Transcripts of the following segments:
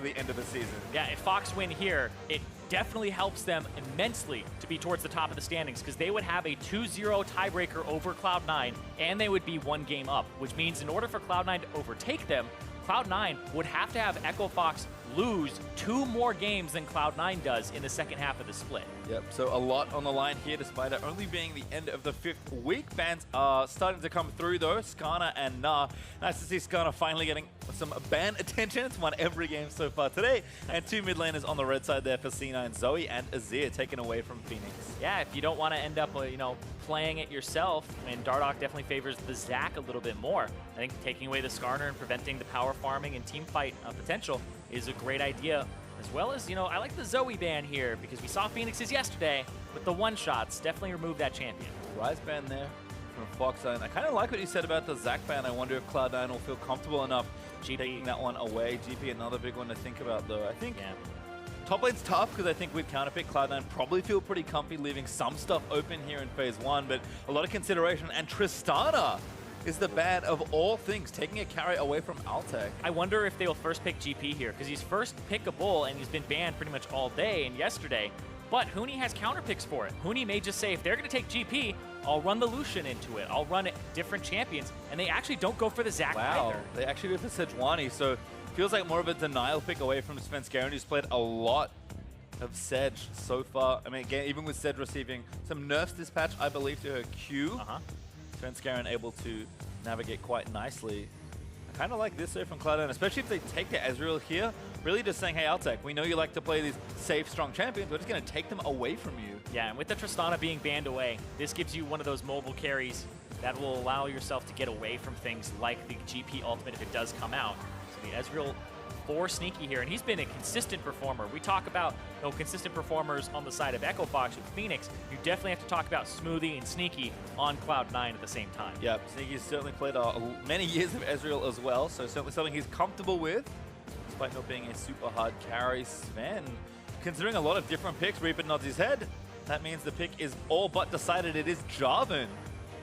the end of the season. Yeah, if Fox win here, it definitely helps them immensely to be towards the top of the standings because they would have a 2-0 tiebreaker over Cloud9 and they would be 1 game up, which means in order for Cloud9 to overtake them, Cloud9 would have to have Echo Fox lose 2 more games than Cloud9 does in the second half of the split. Yep, so a lot on the line here despite it only being the end of the 5th week. Bans are starting to come through though, Skarner and Nah. Nice to see Skarner finally getting some ban attention. It's won every game so far today. And 2 mid laners on the red side there for C9, Zoe and Azir taken away from Fenix. Yeah, if you don't want to end up, you know, playing it yourself, and Dardoch definitely favors the Zac a little bit more. I think taking away the Skarner and preventing the power farming and team fight potential is a great idea. As well as, you know, I like the Zoe ban here because we saw Phoenix's yesterday with the one-shots. Definitely remove that champion. Rise ban there from Fox. And I kind of like what you said about the Zac ban. I wonder if Cloud9 will feel comfortable enough taking that one away. GP, another big one to think about though. I think top lane's tough because I think with counterpick, Cloud9 probably feel pretty comfy leaving some stuff open here in phase 1, but a lot of consideration. And Tristana is the ban of all things, taking a carry away from Altec. I wonder if they'll first pick GP here, because he's first pickable and he's been banned pretty much all day and yesterday, but Huni has counter picks for it. Huni may just say, if they're going to take GP, I'll run the Lucian into it. I'll run different champions, and they actually don't go for the Zac either. They actually go for Sejuani, so feels like more of a denial pick away from Svenskeren, who's played a lot of Sedge so far. I mean, again, even with Sedge receiving some nerfs this patch, I believe, to her Q. Svenskeren able to navigate quite nicely. I kind of like this though from Cloud9, especially if they take the Ezreal here. Really just saying, hey, Altec, we know you like to play these safe, strong champions. We're just going to take them away from you. Yeah, and with the Tristana being banned away, this gives you one of those mobile carries that will allow yourself to get away from things like the GP ultimate if it does come out. So the Ezreal 4 sneaky here, and he's been a consistent performer. We talk about consistent performers on the side of Echo Fox with Fenix. You definitely have to talk about Smoothie and Sneaky on Cloud9 at the same time. Yeah, Sneaky's certainly played many years of Ezreal as well, so certainly something he's comfortable with, despite not being a super hard carry. Sven, considering a lot of different picks, Reaper nods his head. That means the pick is all but decided. It is Jarvan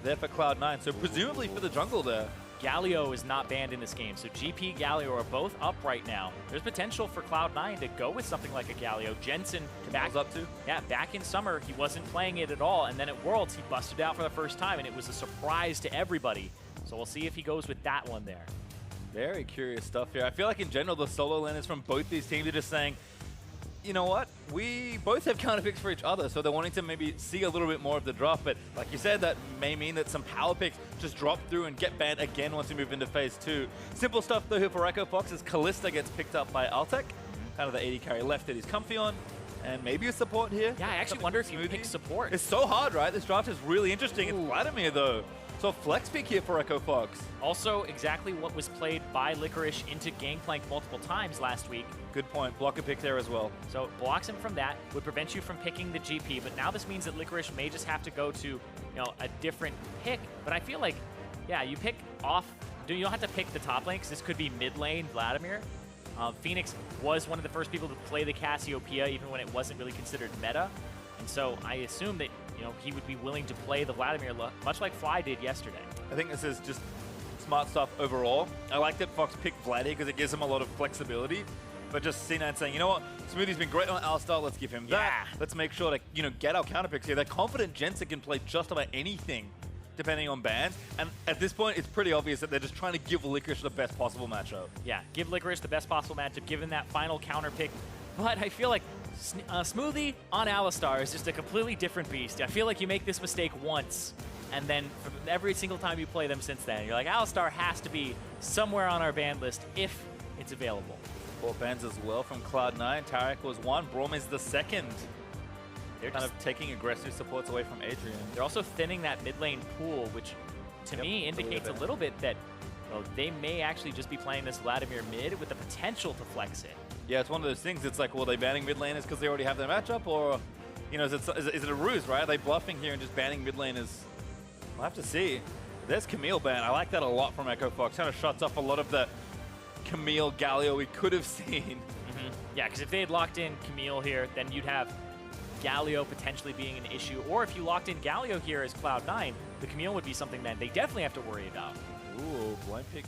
there for Cloud9, so presumably for the jungle there. Galio is not banned in this game, so GP, Galio are both up right now. There's potential for Cloud9 to go with something like a Galio. Jensen back up to? Yeah, back in summer, he wasn't playing it at all, and then at Worlds, he busted out for the first time, and it was a surprise to everybody. So we'll see if he goes with that one there. Very curious stuff here. I feel like in general, the solo laners from both these teams are just saying, you know what? We both have counter picks for each other, so they're wanting to maybe see a little bit more of the drop. But like you said, that may mean that some power picks just drop through and get banned again once we move into phase 2. Simple stuff though here for Echo Fox as Kalista gets picked up by Altec. Kind of the AD carry left that he's comfy on. And maybe a support here. Yeah, I actually wonder if you pick support. It's so hard, right? This draft is really interesting. It's Valdimir though. So a flex pick here for Echo Fox. Also, exactly what was played by Licorice into Gangplank multiple times last week. Good point. Block a pick there as well. So it blocks him from that, would prevent you from picking the GP, but now this means that Licorice may just have to go to, a different pick. But I feel like, yeah, you pick off, you don't have to pick the top lane, because this could be mid lane Valdimir. Fenix was one of the first people to play the Cassiopeia, even when it wasn't really considered meta. And so I assume that, he would be willing to play the Valdimir, much like Fly did yesterday. I think this is just smart stuff overall. I like that Fox picked Vladdy because it gives him a lot of flexibility. But just C9 saying, you know what, Smoothie's been great on Alistar, let's give him that. Let's make sure to, get our counter picks here. They're confident Jensen can play just about anything depending on bans. And at this point, it's pretty obvious that they're just trying to give Licorice the best possible matchup. Yeah, give Licorice the best possible matchup, give him that final counter pick. But I feel like Smoothie on Alistar is just a completely different beast. I feel like you make this mistake once, and then every single time you play them since then, you're like, Alistar has to be somewhere on our ban list if it's available. 4 bans as well from Cloud9. Tarek was 1, Braum is the 2nd. They're kind of taking aggressive supports away from Adrian. They're also thinning that mid lane pool, which to me indicates a little bit that they may actually just be playing this Valdimir mid with the potential to flex it. Yeah, it's one of those things. It's like, well, are they banning mid laners because they already have their matchup, or, is it a ruse, right? Are they bluffing here and just banning mid laners? We'll have to see. There's Camille ban. I like that a lot from Echo Fox. Kind of shuts off a lot of the Camille Galio we could have seen. Yeah, because if they had locked in Camille here, then you'd have Galio potentially being an issue. Or if you locked in Galio here as Cloud9, the Camille would be something that they definitely have to worry about. Ooh, blind pick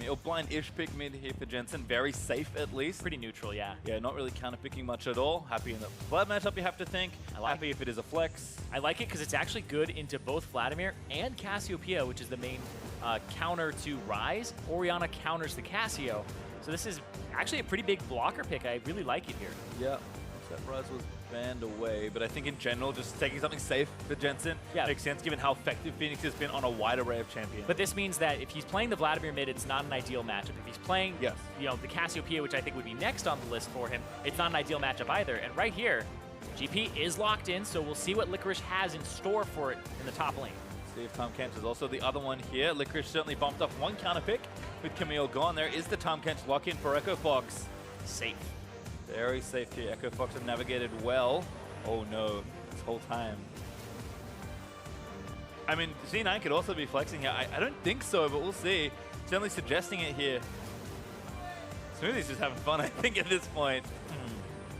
or blind-ish pick mid here for Jensen. Very safe, at least. Pretty neutral, yeah. Yeah, not really counter-picking much at all. Happy in the Vlad matchup, you have to think. Happy if it is a flex. I like it because it's actually good into both Vladimir and Cassiopeia, which is the main counter to Ryze. Orianna counters the Cassio. So this is actually a pretty big blocker pick. I really like it here. Yeah. That Ryze was banned away, but I think in general, just taking something safe for Jensen makes sense given how effective Fenix has been on a wide array of champions. But this means that if he's playing the Vladimir mid, it's not an ideal matchup. If he's playing, you know, the Cassiopeia, which I think would be next on the list for him, it's not an ideal matchup either. And right here, GP is locked in, so we'll see what Licorice has in store for it in the top lane. See if Tahm Kench is also the other one here. Licorice certainly bumped off one counter pick with Camille gone. There is the Tahm Kench lock-in for Echo Fox. Safe. Very safe here. Echo Fox have navigated well. Oh no, this whole time. I mean, C9 could also be flexing here. I don't think so, but we'll see. Certainly suggesting it here. Smoothie's just having fun, I think, at this point.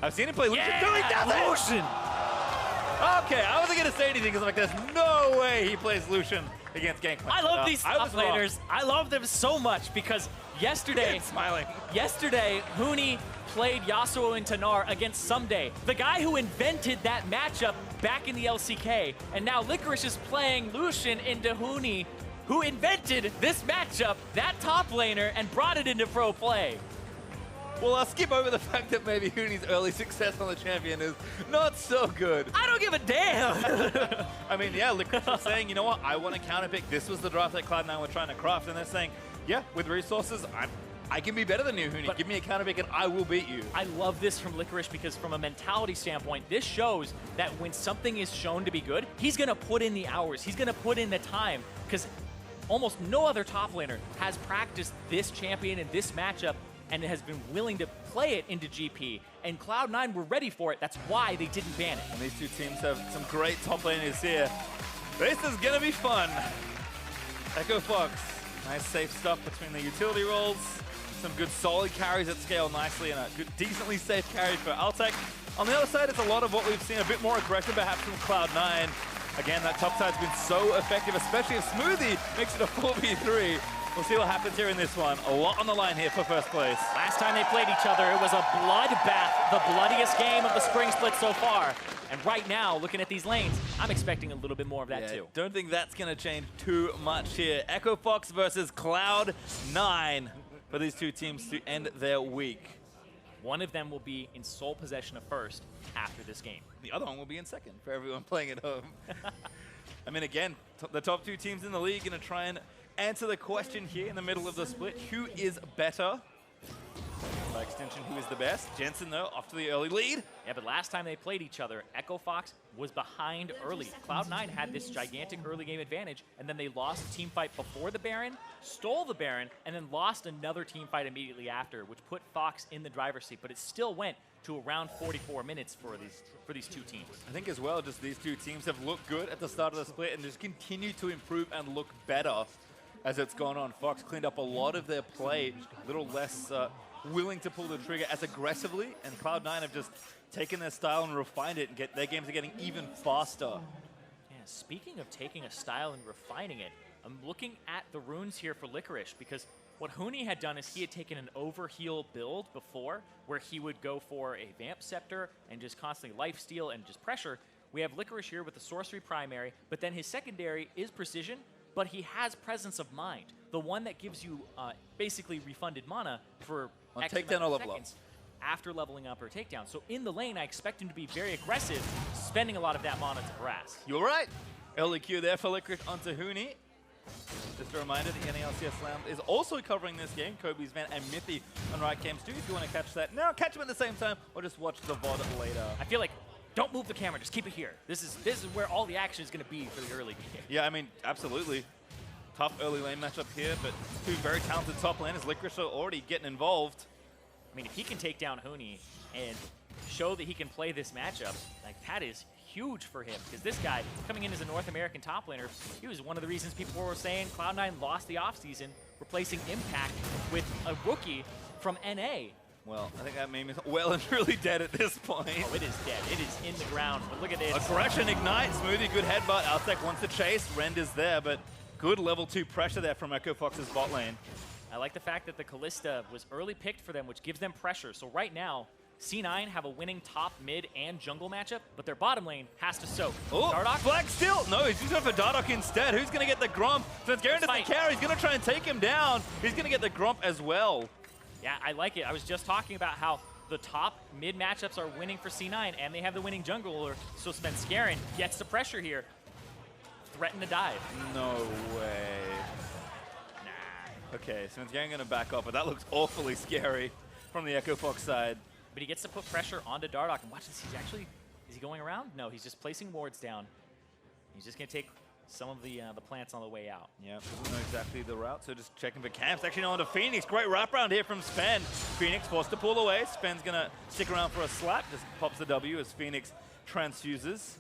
I've seen him play Lucian. Yeah, Lucian! Okay, I wasn't going to say anything because I'm like, there's no way he plays Lucian against Gangplank. I love these top laners. I love them so much because yesterday, Huni played Yasuo and Tanar against Someday, the guy who invented that matchup back in the LCK, and now Licorice is playing Lucian into Huni, who invented this matchup, that top laner, and brought it into pro play. Well, I'll skip over the fact that maybe Huni's early success on the champion is not so good. I don't give a damn! I mean, yeah, Licorice was saying, you know what, I want to counterpick. This was the draft that Cloud9 were trying to craft, and they're saying, yeah, with resources, I can be better than you, Huni. Give me a counterpick and I will beat you. I love this from Licorice because from a mentality standpoint, this shows that when something is shown to be good, he's going to put in the hours. He's going to put in the time because almost no other top laner has practiced this champion in this matchup and has been willing to play it into GP. And Cloud9 were ready for it. That's why they didn't ban it. And these two teams have some great top laners here. This is going to be fun. Echo Fox. Nice safe stuff between the utility roles. Some good solid carries that scale nicely and a good, decently safe carry for Altec. On the other side, it's a lot of what we've seen, a bit more aggression perhaps from Cloud9. Again, that top side's been so effective, especially if Smoothie makes it a 4v3. We'll see what happens here in this one. A lot on the line here for first place. Last time they played each other, it was a bloodbath, the bloodiest game of the spring split so far. And right now, looking at these lanes, I'm expecting a little bit more of that too. Don't think that's going to change too much here. Echo Fox versus Cloud9 for these two teams to end their week. One of them will be in sole possession of first after this game. The other one will be in second for everyone playing at home. I mean, again, the top two teams in the league going to try and answer the question here in the middle of the split. Who is better? By extension, who is the best? Jensen, though, off to the early lead. Yeah, but last time they played each other, Echo Fox was behind early. Cloud9 had this gigantic early game advantage, and then they lost a team fight before the Baron, stole the Baron, and then lost another team fight immediately after, which put Fox in the driver's seat. But it still went to around 44 minutes for these two teams. I think as well, just these two teams have looked good at the start of the split and just continue to improve and look better as it's gone on. Fox cleaned up a lot of their play, a little less willing to pull the trigger as aggressively, and Cloud9 have just taken their style and refined it, and their games are getting even faster. Yeah, speaking of taking a style and refining it, I'm looking at the runes here for Licorice, because what Huni had done is he had taken an overheal build before, where he would go for a Vamp Scepter and just constantly lifesteal and just pressure. We have Licorice here with the Sorcery primary, but then his secondary is Precision, but he has Presence of Mind, the one that gives you basically refunded mana for X takedown or level seconds after leveling up or takedown. So in the lane, I expect him to be very aggressive, spending a lot of that mana to harass. You're right. Early Q there for Licorice onto Huni. Just a reminder, the LCS Lounge is also covering this game. Kobe's Van and Mythy on Riot Games too. If you want to catch that now, catch them at the same time, or just watch the VOD later. I feel like don't move the camera, just keep it here. This is where all the action is going to be for the early game. Yeah, I mean, absolutely. Tough early lane matchup here, but two very talented top laners. Licorice are already getting involved. I mean, if he can take down Huni and show that he can play this matchup, like that is huge for him. Because this guy, coming in as a North American top laner, he was one of the reasons people were saying Cloud9 lost the offseason, replacing Impact with a rookie from NA. Well, I think that meme is well and truly dead at this point. Oh, it is dead. It is in the ground. But look at this. Aggression Ignite. Smoothie, good headbutt. Altec wants to chase. Render's there, but good level 2 pressure there from Echo Fox's bot lane. I like the fact that the Kalista was early picked for them, which gives them pressure. So right now, C9 have a winning top, mid, and jungle matchup, but their bottom lane has to soak. Oh, Dardoch? flag still! No, he's going for Dardoch instead. Who's going to get the Gromp? Svenskeren doesn't care. He's going to try and take him down. He's going to get the Gromp as well. Yeah, I like it. I was just talking about how the top mid matchups are winning for C9, and they have the winning jungler, so Svenskeren gets the pressure here. Threaten to dive. No way. Nah. Okay, Svenskeren going to back off, but that looks awfully scary from the Echo Fox side. But he gets to put pressure onto Dardoch, and watch this, he's actually, is he going around? No, he's just placing wards down. He's just going to take some of the plants on the way out. Yeah, doesn't know exactly the route, so just checking for camps. Actually, on to Phoenix. Great wraparound here from Sven. Phoenix forced to pull away. Sven's going to stick around for a slap. Just pops the W as Phoenix transfuses.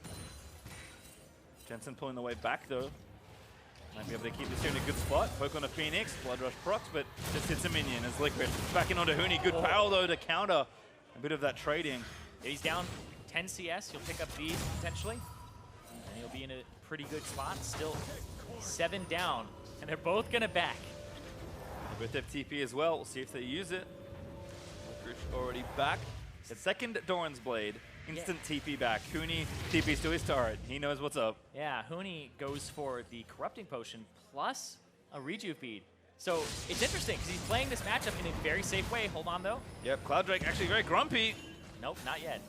Jensen pulling the way back, though. Might be able to keep this here in a good spot. Poke on a Phoenix. Blood Rush procs, but just hits a minion as Licorice back in onto Huni. Good power, though, to counter a bit of that trading. Yeah, he's down 10 CS. He'll pick up these potentially. And he'll be in a pretty good spot. Still 7 down. And they're both going to back. They both have TP as well. We'll see if they use it. Licorice already back. The second Doran's Blade. Instant TP back. Huni TP's to his turret. He knows what's up. Yeah, Huni goes for the Corrupting Potion plus a Rejuve bead. So it's interesting because he's playing this matchup in a very safe way. Hold on, though. Yep, Cloud Drake actually very grumpy. Nope, not yet.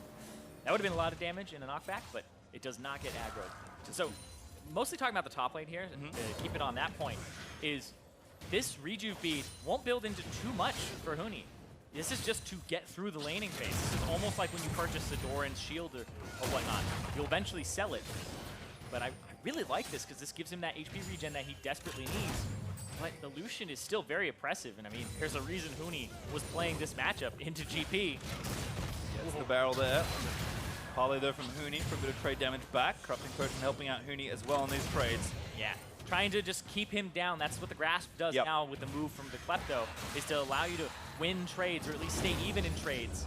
That would have been a lot of damage in a knockback, but it does not get aggroed. So mostly talking about the top lane here, to keep it on that point, is this Rejuve bead won't build into too much for Huni. This is just to get through the laning phase. This is almost like when you purchase the Doran's shield or whatnot. You'll eventually sell it. But I really like this because this gives him that HP regen that he desperately needs. But the Lucian is still very oppressive. And I mean, there's a reason Huni was playing this matchup into GP. Gets the barrel there. Parley though from Huni for a bit of trade damage back. Corrupting Potion helping out Huni as well in these trades. Yeah. Trying to just keep him down. That's what the Grasp does now with the move from the Klepto, is to allow you to win trades or at least stay even in trades.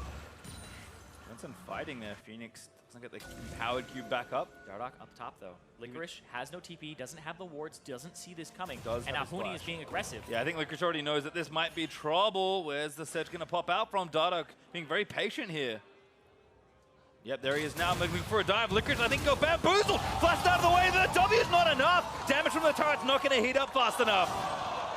Jensen fighting there. Phoenix doesn't get the empowered cube back up. Dardoch up top though. Licorice has no TP, doesn't have the wards, doesn't see this coming. And now Huni is being aggressive. Yeah, I think Licorice already knows that this might be trouble. Where's the Sedge going to pop out from? Dardoch being very patient here. Yep, there he is now, moving for a dive. Licorice, I think, go bamboozled. Flashed out of the way. The W is not enough. Damage from the turret's not going to heat up fast enough.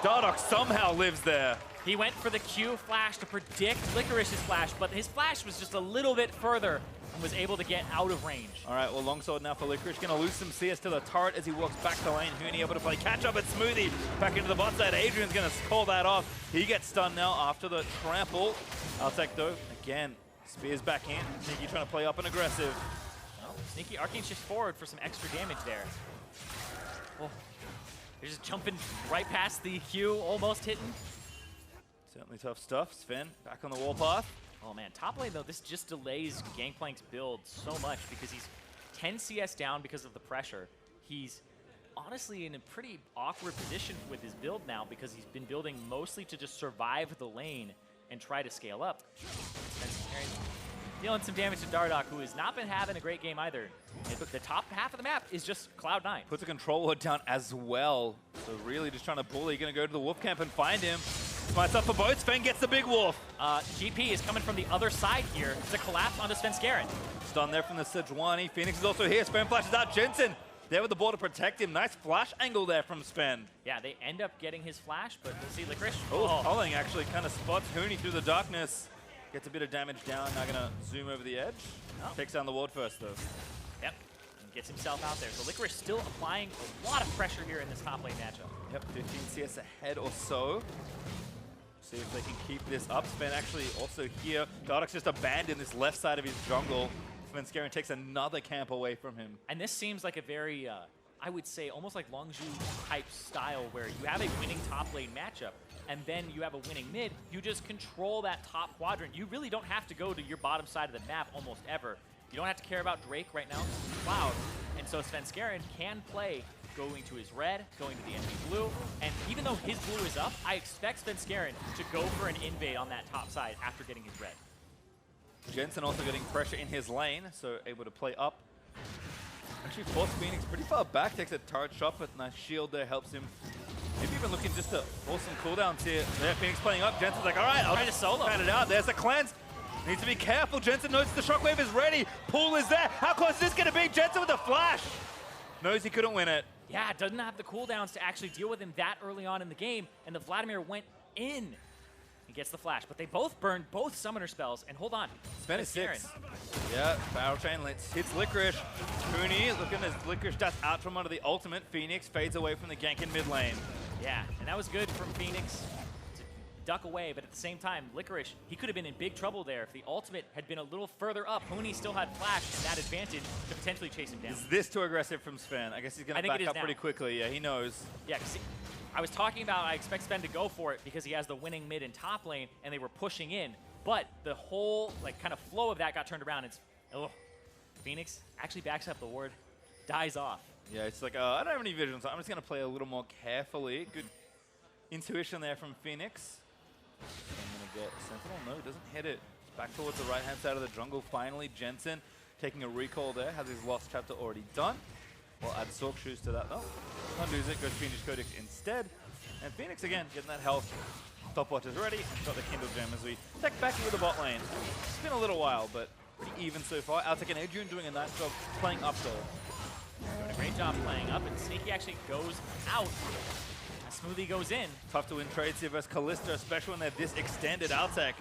Dardoch somehow lives there. He went for the Q flash to predict Licorice's flash, but his flash was just a little bit further and was able to get out of range. All right, well, longsword now for Licorice. Going to lose some CS to the turret as he walks back to lane. Huni able to play catch up at Smoothie. Back into the bot side. Adrian's going to call that off. He gets stunned now after the trample. Altec, though, again, spears back in. Sneaky trying to play up and aggressive. Well, Sneaky arcane shift forward for some extra damage there. Oh, they're just jumping right past the Q, almost hitting. Certainly tough stuff. Sven back on the warpath. Oh man, top lane though, this just delays Gangplank's build so much because he's 10 CS down because of the pressure. He's honestly in a pretty awkward position with his build now because he's been building mostly to just survive the lane and try to scale up. Dealing some damage to Dardoch, who has not been having a great game either. The top half of the map is just Cloud9. Puts a control ward down as well. So really just trying to bully. Going to go to the wolf camp and find him. Smites up for both. Sven gets the big wolf. GP is coming from the other side here. It's a collapse onto Svenskeren. Stun there from the Sejuani. Phoenix is also here. Sven flashes out. Jensen there with the ball to protect him. Nice flash angle there from Sven. Yeah, they end up getting his flash, but we'll see Licorice. Culling actually kind of spots Huni through the darkness. Gets a bit of damage down. Now going to zoom over the edge. Takes down the ward first, though. Yep. And gets himself out there. So Licorice still applying a lot of pressure here in this top lane matchup. Yep, 15 CS ahead or so. See if they can keep this up. Sven actually also here. Dardoch's just abandoned this left side of his jungle. Svenskeren takes another camp away from him. And this seems like a very, I would say, almost like Longzhu type style where you have a winning top lane matchup and then you have a winning mid. You just control that top quadrant. You really don't have to go to your bottom side of the map almost ever. You don't have to care about Drake right now, Cloud. And so Svenskeren can play going to his red, going to the enemy blue, and even though his blue is up, I expect Svenskeren to go for an invade on that top side after getting his red. Jensen also getting pressure in his lane, so able to play up. Actually forced Phoenix pretty far back, takes a turret shot, but nice shield there helps him Maybe even looking just to force some cooldowns here. Yeah, Fenix playing up. Jensen's like, all right, I'll try to solo. Pan it out. There's a cleanse. Needs to be careful. Jensen knows the shockwave is ready. Pool is there. How close is this going to be? Jensen with a flash. Knows he couldn't win it. Yeah, doesn't have the cooldowns to actually deal with him that early on in the game, and the Valdimir went in. He gets the flash, but they both burned both summoner spells, and hold on. Sven is 6. Yeah, barrel chain hits Licorice. Huni looking as Licorice does out from under the ultimate. Fenix fades away from the gank in mid lane. Yeah, and that was good from Fenix to duck away, but at the same time, Licorice, he could have been in big trouble there if the ultimate had been a little further up. Huni still had flash and that advantage to potentially chase him down. Is this too aggressive from Sven? I guess he's going to back up pretty quickly. Yeah, he knows. Yeah, I was talking about I expect Sven to go for it because he has the winning mid and top lane, and they were pushing in. But the whole kind of flow of that got turned around. It's Fenix actually backs up the ward, dies off. Yeah, it's like I don't have any vision, so I'm just going to play a little more carefully. Good intuition there from Fenix. I'm going to get Sentinel. No, doesn't hit it. Back towards the right-hand side of the jungle. Finally, Jensen taking a recall there. Has his lost chapter already done. We'll add Sork Shoes to that though. Undoes it, goes Fiendish Codex instead. And Fenix again getting that health. Stopwatch is ready. Got the Kindle Gem as we check back into the bot lane. It's been a little while, but pretty even so far. Altec and Adrian doing a nice job playing up though. Doing a great job playing up, and Sneaky actually goes out. Smoothie goes in. Tough to win trades here versus Kalista, especially when they're this extended. Altec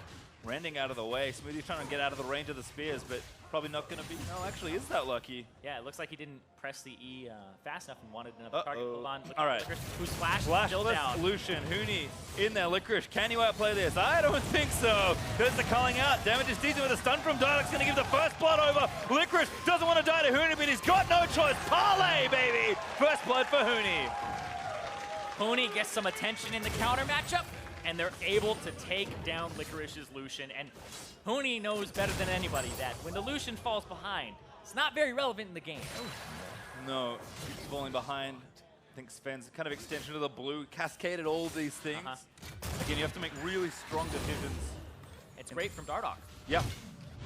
rending out of the way. Smoothie's trying to get out of the range of the spears, but probably not going to be. No, actually is that lucky. Yeah, it looks like he didn't press the E fast enough and wanted another target. Hold on. All right. Who's flash still down. Lucian, Huni in there. Licorice, can you outplay this? I don't think so. There's the calling out. Damage is decent with a stun from Dardoch's going to give the first blood over. Licorice doesn't want to die to Huni, but he's got no choice. Parlay, baby. First blood for Huni. Huni gets some attention in the counter matchup, and they're able to take down Licorice's Lucian. And Huni knows better than anybody that when the Lucian falls behind, it's not very relevant in the game. No, he's falling behind. I think Sven's kind of extension of the blue, cascaded all these things. Again, you have to make really strong decisions. It's great from Dardoch. Yeah,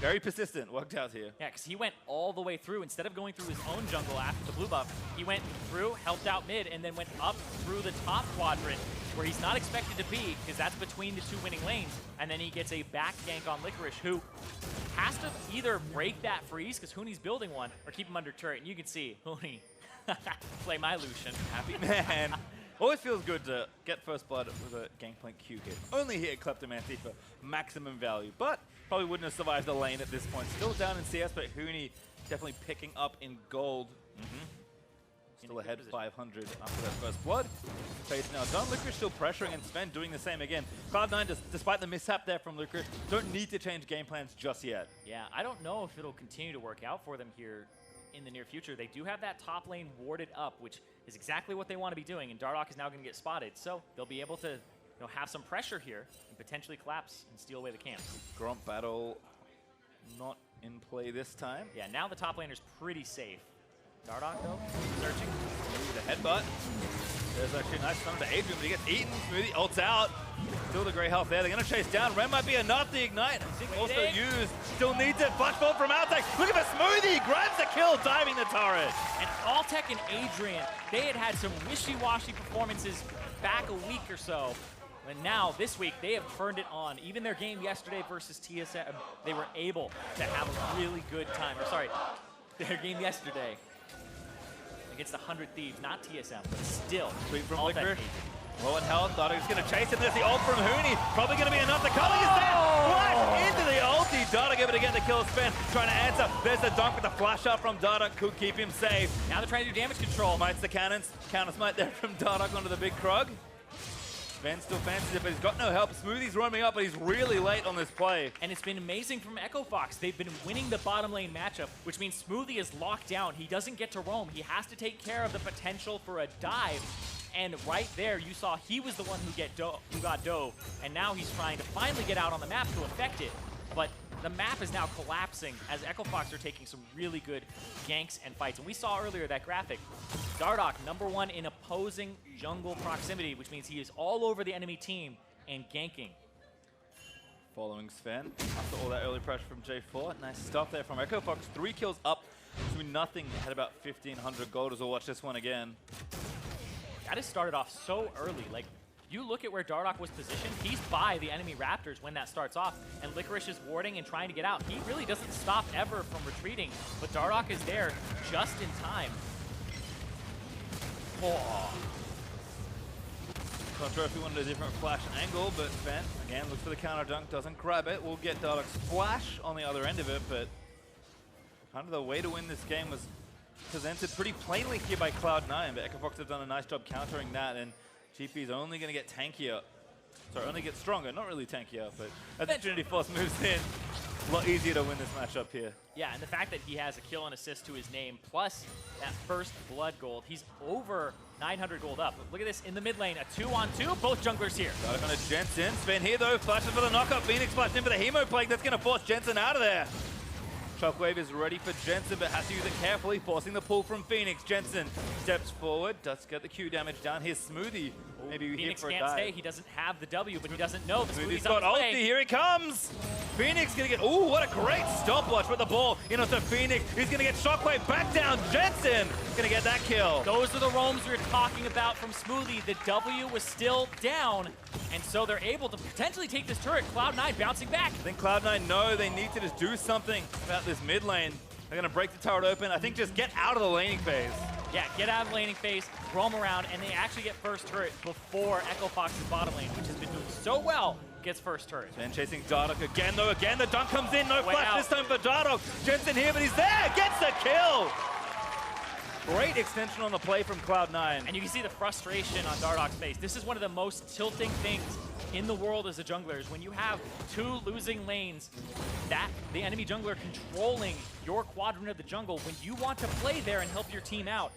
very persistent, worked out here. Yeah, because he went all the way through. Instead of going through his own jungle after the blue buff, he went through, helped out mid, and then went up through the top quadrant where he's not expected to be, because that's between the two winning lanes. And then he gets a back gank on Licorice, who has to either break that freeze, because Huni's building one, or keep him under turret. And you can see, Huni, play my Lucian. Happy man. Always feels good to get first blood with a Gangplank Q hit. Only hit Kleptomancy for maximum value, but probably wouldn't have survived the lane at this point. Still down in CS, but Huni definitely picking up in gold. Still ahead 500 after that first blood. Fade's now done. Licorice still pressuring, and Sven doing the same again. Cloud9, despite the mishap there from Licorice, don't need to change game plans just yet. Yeah, I don't know if it'll continue to work out for them here in the near future. They do have that top lane warded up, which is exactly what they want to be doing, and Dardoch is now going to get spotted, so they'll be able to have some pressure here and potentially collapse and steal away the camps. Gromp battle not in play this time. Yeah, now the top laner's pretty safe. Dardoch, though, searching. The headbutt. There's actually a nice stun to Adrian, but he gets eaten. Smoothie ults out. Still the great health there. They're going to chase down. Ren might be enough to ignite. Also used. Still needs it. Flash forward from Altec. Look at the Smoothie. Grabs the kill, diving the turret. And Altec and Adrian, they had some wishy-washy performances back a week or so. And now, this week, they have turned it on. Even their game yesterday versus TSM, they were able to have a really good time. Or sorry, their game yesterday against the 100 Thieves, not TSM, but still. Sweep from Licorice. Low in health. Dardoch's going to chase him. There's the ult from Huni. Probably going to be enough. The calling is there. Flash into the ulti. Dardoch able to get the kill. Sven trying to answer. There's the dunk with the flash out from Dardoch. Could keep him safe. Now they're trying to do damage control. Smites the cannons. Counter smite there from Dardoch onto the big Krug. Sven still fancies it, but he's got no help. Smoothie's roaming up, but he's really late on this play. And it's been amazing from Echo Fox. They've been winning the bottom lane matchup, which means Smoothie is locked down. He doesn't get to roam. He has to take care of the potential for a dive. And right there, you saw he was the one who got dove. And now he's trying to finally get out on the map to affect it. But the map is now collapsing as Echo Fox are taking some really good ganks and fights. And we saw earlier that graphic. Dardoch, #1 in opposing jungle proximity, which means he is all over the enemy team and ganking. Following Sven after all that early pressure from J4. Nice stuff there from Echo Fox. 3 kills up to nothing. Had about 1,500 gold as we'll watch this one again. that has started off so early. Like, you look at where Dardoch was positioned, he's by the enemy Raptors when that starts off, and Licorice is warding and trying to get out. He really doesn't stop ever from retreating, but Dardoch is there just in time. Oh. Not sure if he wanted a different flash angle, but Fen, again, looks for the counter dunk, doesn't grab it. We'll get Dardoch's flash on the other end of it, but kind of the way to win this game was presented pretty plainly here by Cloud9, but EchoFox have done a nice job countering that, and GP is only going to get tankier. Sorry, only get stronger, not really tankier, but as the Trinity Force moves in, a lot easier to win this matchup here. Yeah, and the fact that he has a kill and assist to his name, plus that first blood gold, he's over 900 gold up. Look at this in the mid lane, a 2-on-2, both junglers here. Dardoch on a Jensen, Sven here though, flashes for the knockup, Fenix flashed in for the Hemo Plague, that's going to force Jensen out of there. Shockwave is ready for Jensen, but has to use it carefully, forcing the pull from Fenix. Jensen steps forward, does get the Q damage down. Here's Smoothie. Maybe we hit for a dive. Fenix can't stay. He doesn't have the W, but he doesn't know the Smoothie's got ulti. Here he comes. Fenix gonna get. Ooh, what a great stopwatch with the ball. You know, so Fenix is gonna get Shockwave back down. Jensen gonna get that kill. Those are the roams we were talking about from Smoothie. The W was still down, and so they're able to potentially take this turret. Cloud9 bouncing back. I think Cloud9 know they need to just do something about this mid lane. They're gonna break the turret open. I think just get out of the laning phase. Yeah, get out of the laning phase, roam around, and they actually get first turret before EchoFox's bottom lane, which has been doing so well, gets first turret. And chasing Dardoch again, though. Again, the dunk comes in. No Way flash out. this time for Dardoch. Jensen here, but he's there. Gets the kill. Great extension on the play from Cloud9. And you can see the frustration on Dardoch's face. This is one of the most tilting things in the world as a jungler is when you have two losing lanes, that the enemy jungler controlling your quadrant of the jungle. When you want to play there and help your team out,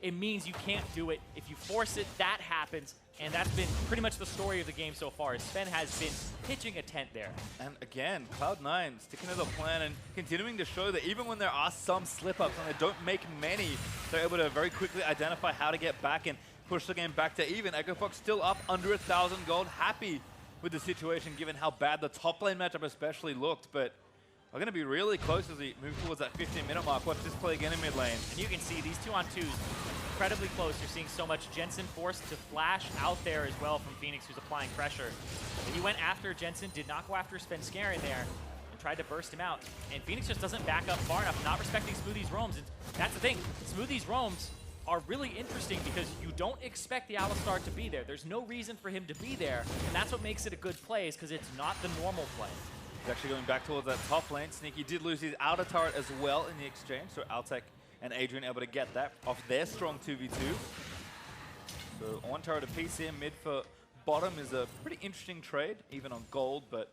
it means you can't do it. If you force it, that happens. And that's been pretty much the story of the game so far. Sven has been pitching a tent there. And again, Cloud9 sticking to the plan and continuing to show that even when there are some slip-ups and they don't make many, they're able to very quickly identify how to get back and push the game back to even. EchoFox still up under 1,000 gold, happy with the situation given how bad the top lane matchup especially looked. But we're going to be really close as we move towards that 15-minute mark. Watch this play again in mid lane. And you can see these 2-on-2s incredibly close. You're seeing so much. Jensen forced to flash out there as well from Fenix, who's applying pressure. But he went after Jensen, did not go after Svenskeren there, and tried to burst him out. And Fenix just doesn't back up far enough, not respecting Smoothie's roams. And that's the thing. Smoothie's roams are really interesting because you don't expect the Alistar to be there. There's no reason for him to be there, and that's what makes it a good play, is because it's not the normal play. He's actually going back towards that top lane. Sneaky did lose his outer turret as well in the exchange, so Altec and Adrian able to get that off their strong 2v2. So one turret apiece here, mid for bottom is a pretty interesting trade, even on gold, but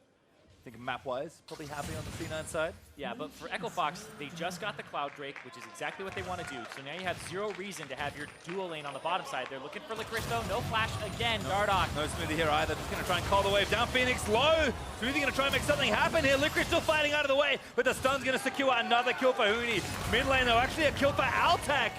I think map-wise, probably happy on the C9 side. Yeah, but for EchoFox, they just got the Cloud Drake, which is exactly what they want to do. So now you have zero reason to have your dual lane on the bottom side. They're looking for Licorice though. No flash again, Dardoch. No Smoothie here either. Just going to try and call the wave down. Fenix low. Smoothie going to try and make something happen here. Licorice still fighting out of the way, but the stun's going to secure another kill for Huni. Mid lane though, actually a kill for Altec.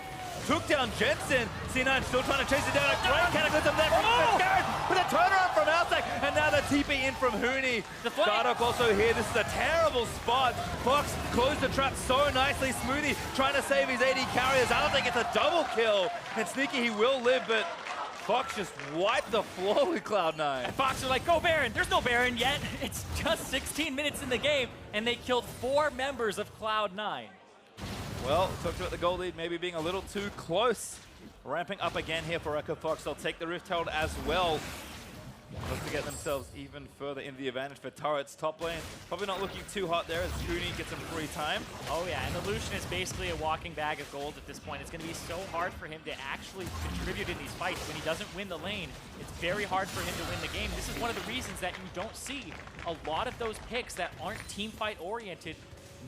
Took down Jensen. C9 still trying to chase it down. A great cataclysm there from Svenskeren with a turnaround from Altec. And now the TP in from Huni. Dardoch also here. This is a terrible spot. Fox closed the trap so nicely. Smoothie trying to save his AD carriers. Altec gets a double kill. And Sneaky, he will live, but Fox just wiped the floor with Cloud9. And Fox are like, go Baron. There's no Baron yet. It's just 16 minutes in the game, and they killed 4 members of Cloud9. Well, talked about the goal lead maybe being a little too close. Ramping up again here for EchoFox. They'll take the Rift Herald as well. Just to get themselves even further into the advantage for turrets. Top lane, probably not looking too hot there as Huni gets some free time. Oh yeah, and the Lucian is basically a walking bag of gold at this point. It's going to be so hard for him to actually contribute in these fights. When he doesn't win the lane, it's very hard for him to win the game. This is one of the reasons that you don't see a lot of those picks that aren't team fight oriented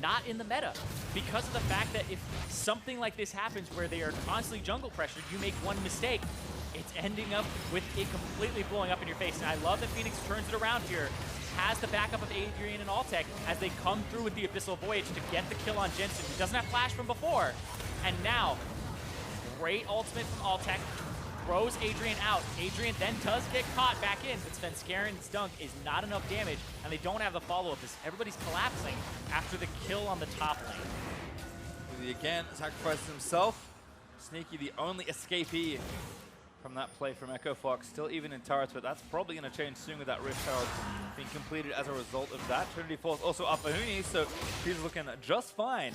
not in the meta, because of the fact that if something like this happens where they are constantly jungle pressured, you make one mistake, it's ending up with it completely blowing up in your face. And I love that Fenix turns it around here, has the backup of Adrian and Altec as they come through with the Abyssal Voyage to get the kill on Jensen, who doesn't have flash from before. And now, great ultimate from Altec, throws Adrian out. Adrian then does get caught back in, but Svenskeren's dunk is not enough damage, and they don't have the follow-up. Everybody's collapsing after the kill on the top lane. He again sacrifices himself. Sneaky, the only escapee from that play from Echo Fox. Still even in turrets, but that's probably going to change soon with that Rift Herald being completed as a result of that. Trinity Force also up for Huni, so he's looking just fine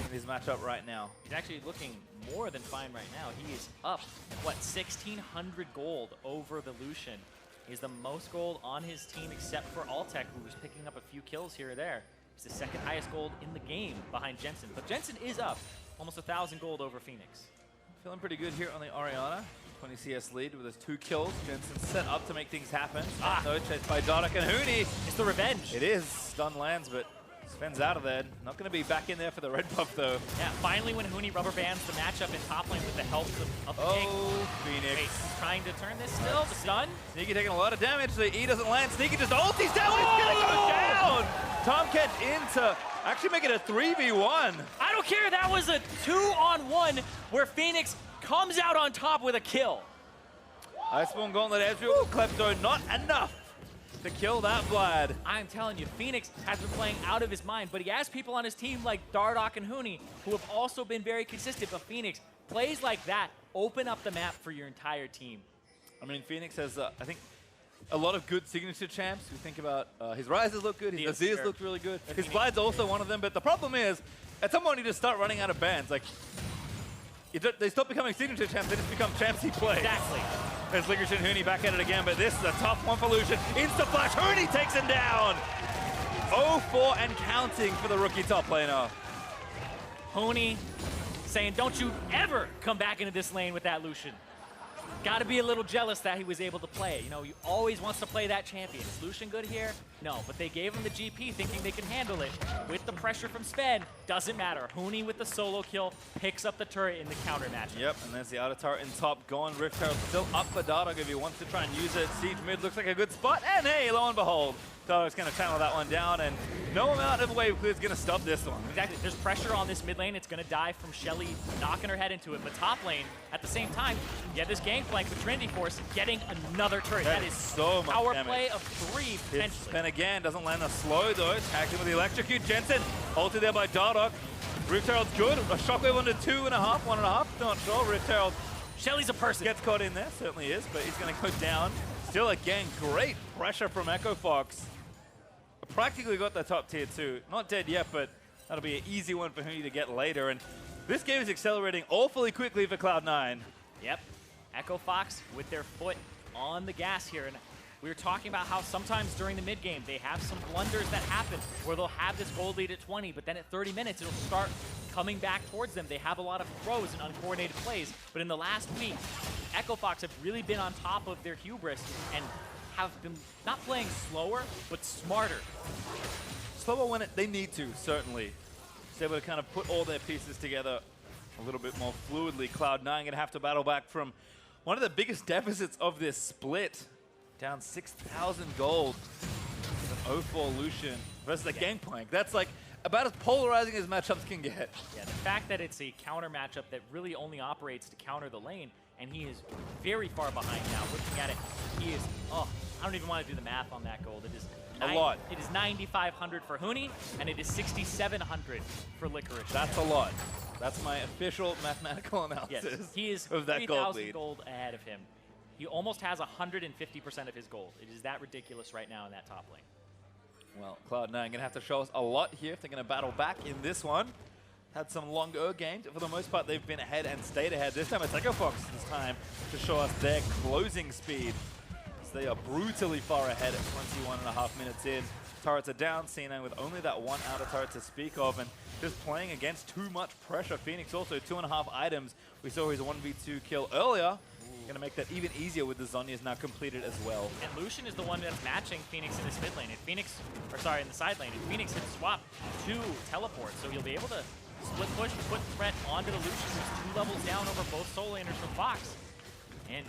in his matchup right now. He's actually looking more than fine right now. He is up, what, 1,600 gold over the Lucian. He's the most gold on his team except for Altec, who was picking up a few kills here or there. He's the second highest gold in the game behind Jensen. But Jensen is up almost 1,000 gold over Fenix. Feeling pretty good here on the Orianna. 20 CS lead with his 2 kills. Jensen set up to make things happen. So chased by Dardoch and Huni. It's the revenge. It is. Stun lands, but Sven's out of there. Not going to be back in there for the red buff, though. Yeah, finally when Huni rubber bands the matchup in top lane with the help of the king. Phoenix. Wait, he's trying to turn this still. The stun. Sneaky taking a lot of damage. The E doesn't land. Sneaky just ulties down. He's going to go down. Tahm Kench into actually make it a 3v1. I don't care. That was a 2-on-1 where Phoenix comes out on top with a kill. Iceborne Gauntlet Ezreal. Klepto not enough to kill that Vlad. I'm telling you, Phoenix has been playing out of his mind, but he has people on his team like Dardoch and Huni who have also been very consistent, but Phoenix plays like that open up the map for your entire team. I mean, Phoenix has, I think, a lot of good signature champs. We think about his Rises look good, his Azirs look really good. His Vlad's also one of them, but the problem is, at some point you just start running out of bans. Like, they stop becoming signature champs, they just become champs he plays. Exactly. There's Licorice and Huni back at it again, but this is a tough one for Lucian. Insta-flash, Huni takes him down! 0-4 and counting for the rookie top laner. Huni saying, don't you ever come back into this lane with that Lucian. Got to be a little jealous that he was able to play. You know, he always wants to play that champion. Is Lucian good here? No, but they gave him the GP thinking they can handle it. With the pressure from Sven, doesn't matter. Huni with the solo kill picks up the turret in the counter matchup. Yep, and there's the outer turret in top gone. Rift Herald still up for Dardoch if he wants to try and use it. Siege mid looks like a good spot, and hey, lo and behold, Dardoch's going to channel that one down, and no amount of wave clear is going to stop this one. Exactly. There's pressure on this mid lane. It's going to die from Shelly knocking her head into it. But top lane, at the same time, you have this Gangplank with Trinity Force getting another turret. That is so much power damage. play of 3 potentially. Sven again doesn't land a slow though. Tagged him with the electrocute. Jensen ulted there by Dardoch. Rift Herald's good. A shockwave onto 2.5, 1.5. Not sure. Rift Herald. Shelly's a person. Gets caught in there. Certainly is, but he's going to go down. Still again, great pressure from Echo Fox. Practically got the top tier 2. Not dead yet, but that'll be an easy one for Huni to get later. And this game is accelerating awfully quickly for Cloud9. Yep. Echo Fox with their foot on the gas here. And we were talking about how sometimes during the mid game, they have some blunders that happen where they'll have this gold lead at 20, but then at 30 minutes, it'll start coming back towards them. They have a lot of throws and uncoordinated plays. But in the last week, Echo Fox have really been on top of their hubris and have been not playing slower, but smarter. Slower when they need to, certainly. Just able to kind of put all their pieces together a little bit more fluidly. Cloud9 going to have to battle back from one of the biggest deficits of this split. Down 6,000 gold with an 0-4 Lucian versus the Gangplank. That's like about as polarizing as matchups can get. Yeah, the fact that it's a counter matchup that really only operates to counter the lane, and he is very far behind now. Looking at it, he is, oh, I don't even want to do the math on that gold. It is a lot. It is 9,500 for Huni, and it is 6,700 for Licorice. That's a lot. That's my official mathematical analysis. Yes, he is of that gold lead. 3,000 gold ahead of him. He almost has 150% of his gold. It is that ridiculous right now in that top lane. Well, Cloud9 going to have to show us a lot here if they're going to battle back in this one. Had some longer games. For the most part, they've been ahead and stayed ahead. This time it's Echo Fox this time to show us their closing speed. So they are brutally far ahead at 21.5 minutes in. Turrets are down. C9 with only that one outer turret to speak of, and just playing against too much pressure. Phoenix also 2.5 items. We saw his 1v2 kill earlier. Going to make that even easier with the Zhonya's now completed as well. And Lucian is the one that's matching Phoenix in this mid lane. If Phoenix, or sorry, in the side lane, if Phoenix had swapped 2 teleports, so he'll be able to split push, put threat onto the Lucian, who's 2 levels down over both solo laners from Fox. And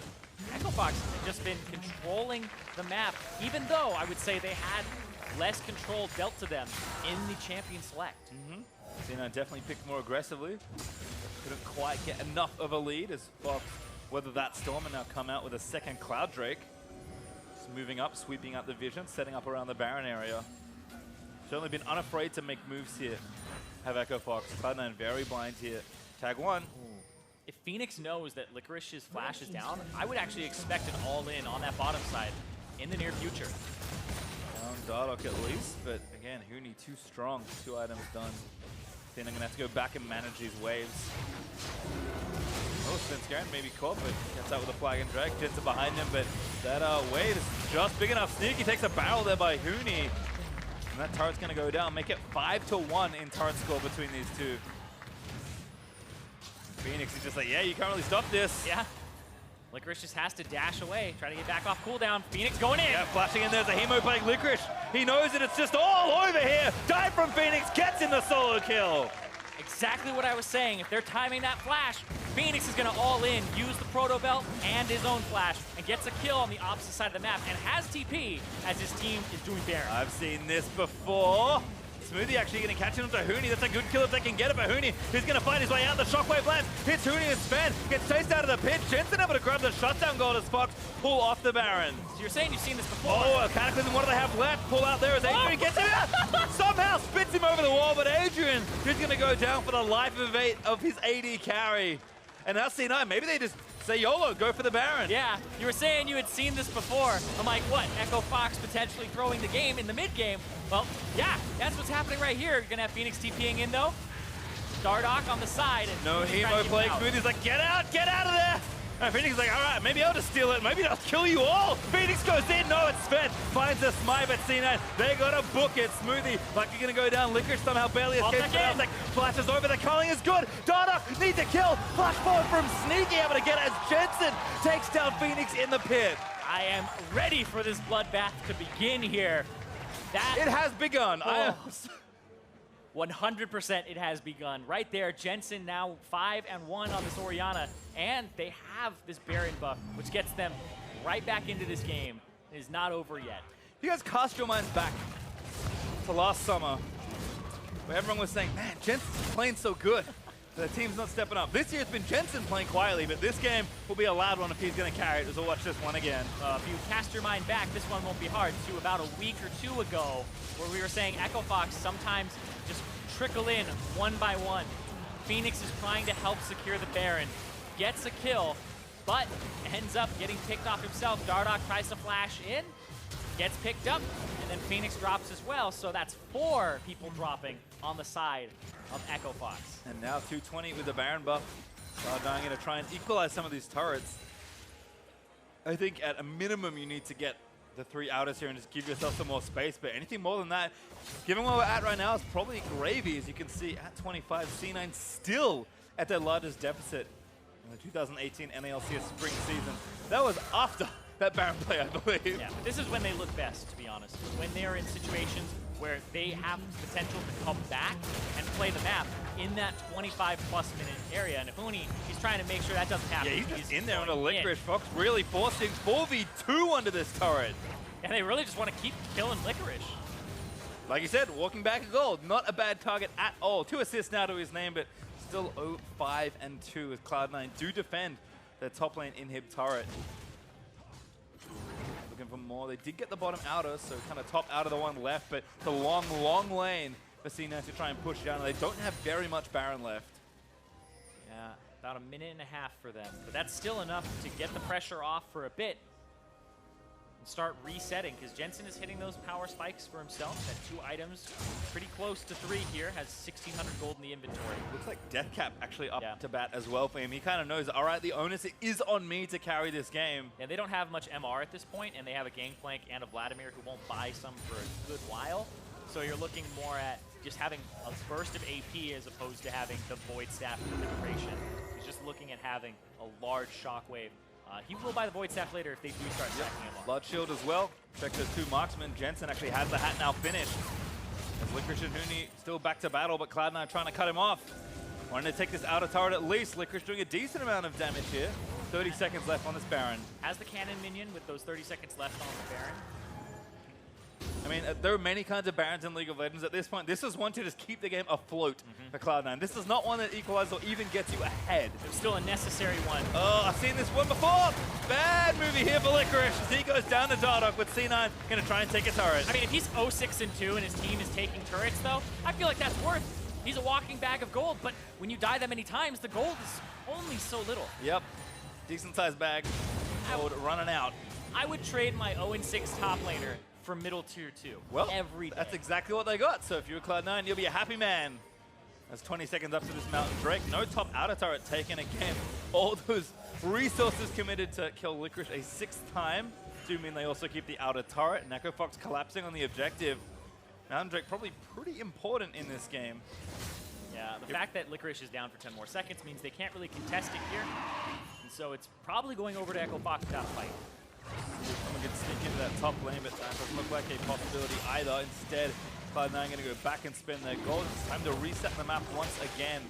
Echo Fox has just been controlling the map, even though I would say they had less control dealt to them in the champion select. C9 definitely picked more aggressively. Couldn't quite get enough of a lead as Fox weathered that storm and now come out with a second Cloud Drake. Just moving up, sweeping out the vision, setting up around the Baron area. Certainly been unafraid to make moves here. Have Echo Fox. Cloud9 very blind here. Tag 1. if Fenix knows that Licorice's flash is down, I would actually expect an all-in on that bottom side in the near future. Dardoch at least, but again, Huni too strong. 2 items done. Then I'm going to have to go back and manage these waves. Oh, Svenskeren maybe caught, but gets out with a flag and drag. Jensen behind him, but that wave is just big enough. Sneaky takes a barrel there by Huni. And that turret's going to go down, make it 5-1 in turret score between these two. Fenix is just like, yeah, you can't really stop this. Yeah. Licorice just has to dash away, try to get back off cooldown. Fenix going in. Yeah, flashing in. There's a Hemo playing Licorice. He knows it. It's just all over here. Dive from Fenix, gets in the solo kill. Exactly what I was saying. If they're timing that flash, Fenix is going to all in, use the Proto Belt and his own flash, and gets a kill on the opposite side of the map, and has TP as his team is doing Baron. I've seen this before. Smoothie actually going to catch him to Huni. That's a good kill if they can get it for Huni. He's going to find his way out. The shockwave lands, hits Huni and Sven, gets chased out of the pit. Jensen able to grab the shutdown goal as Fox pull off the Baron. So you're saying you've seen this before? Oh, a Cataclysm, what do they have left? Pull out there as Adrian gets him out. Somehow spits him over the wall, but Adrian is going to go down for the life of 8 of his AD carry. And now C9, maybe they just say YOLO, go for the Baron. Yeah, you were saying you had seen this before. I'm like, what, Echo Fox potentially throwing the game in the mid game? Well, yeah, that's what's happening right here. You're gonna have Fenix TPing in though. Dardoch on the side. And no Hemo playing. Smoothie's like, get out of there! And Fenix is like, all right, maybe I'll just steal it. Maybe I'll kill you all. Fenix goes in. No, it's Sven. Finds a smite at C9. They got to book it. Smoothie like you're going to go down. Licorice somehow barely escapes. Altec flashes over. The culling is good. Dardoch needs a kill. Flash forward from Sneaky, able to get it as Jensen takes down Fenix in the pit. I am ready for this bloodbath to begin here. It has begun. Oh. 100% it has begun. Right there, Jensen now 5-1 on this Orianna, and they have this Baron buff, which gets them right back into this game. It is not over yet. You guys cast your minds back to last summer, where everyone was saying, man, Jensen's playing so good. The team's not stepping up. This year it's been Jensen playing quietly, but this game will be a loud one if he's going to carry it. So we'll watch this one again. If you cast your mind back, this one won't be hard. To about a week or two ago, where we were saying Echo Fox sometimes just trickle in one by one. Fenix is trying to help secure the Baron, gets a kill, but ends up getting picked off himself. Dardoch tries to flash in, gets picked up, and then Fenix drops as well. So that's 4 people dropping on the side of Echo Fox. And now 220 with the Baron buff. Cloud9 going to try and equalize some of these turrets. I think at a minimum you need to get the 3 outers here and just give yourself some more space, but anything more than that, given where we're at right now, is probably gravy. As you can see, at 25, C9 still at their largest deficit in the 2018 NALCS spring season. That was after that Baron play, I believe. Yeah, but this is when they look best, to be honest. When they're in situations where they have potential to come back and play the map in that 25-plus minute area. And Huni, he's trying to make sure that doesn't happen. Yeah, he's just in there on a Licorice. Fox really forcing 4v2 under this turret. And they really just want to keep killing Licorice. Like you said, walking back a goal, not a bad target at all. 2 assists now to his name, but still 0-5-2 as Cloud9 do defend their top lane inhib turret. Looking for more. They did get the bottom outer, so kind of top out of the one left, but it's a long, long lane for C9 to try and push down. They don't have very much Baron left. Yeah, about a minute and a half for them, but that's still enough to get the pressure off for a bit and start resetting, because Jensen is hitting those power spikes for himself at 2 items, pretty close to 3 here, has 1,600 gold in the inventory. Looks like Deathcap actually up to bat as well for him. He kind of knows, all right, the onus is on me to carry this game. Yeah, they don't have much MR at this point, and they have a Gangplank and a Valdimir who won't buy some for a good while. So you're looking more at just having a burst of AP as opposed to having the Void Staff penetration. He's just looking at having a large shockwave. He will buy the Void Staff later if they do start stacking him on. Blood Shield as well. Check those 2 marksmen. Jensen actually has the hat now finished. As Licorice and Huni still back to battle, but Cloud9 trying to cut him off. Wanting to take this outer turret at least. Licorice doing a decent amount of damage here. 30 seconds left on this Baron. Has the cannon minion with those 30 seconds left on the Baron. I mean, there are many kinds of Barons in League of Legends. At this point, this is one to just keep the game afloat for Cloud9. This is not one that equalizes or even gets you ahead. It's still a necessary one. Oh, I've seen this one before. Bad movie here for Licorice as he goes down to Dardoch with C9 going to try and take a turret. I mean, if he's 0-6-2 and his team is taking turrets, though, I feel like that's worth He's a walking bag of gold, but when you die that many times, the gold is only so little. Yep. Decent sized bag. Gold running out. I would trade my 0-6 top laner for middle tier 2 every day. That's exactly what they got. So if you're Cloud9, you'll be a happy man. That's 20 seconds up to this Mountain Drake. No top outer turret taken again. All those resources committed to kill Licorice a 6th time do mean they also keep the outer turret. And Echo Fox collapsing on the objective. Mountain Drake probably pretty important in this game. Yeah, the fact that Licorice is down for 10 more seconds means they can't really contest it here. And so it's probably going over to Echo Fox without a fight. Someone could sneak into that top lane, but that doesn't look like a possibility either. Instead, Cloud9 going to go back and spend their gold. It's time to reset the map once again.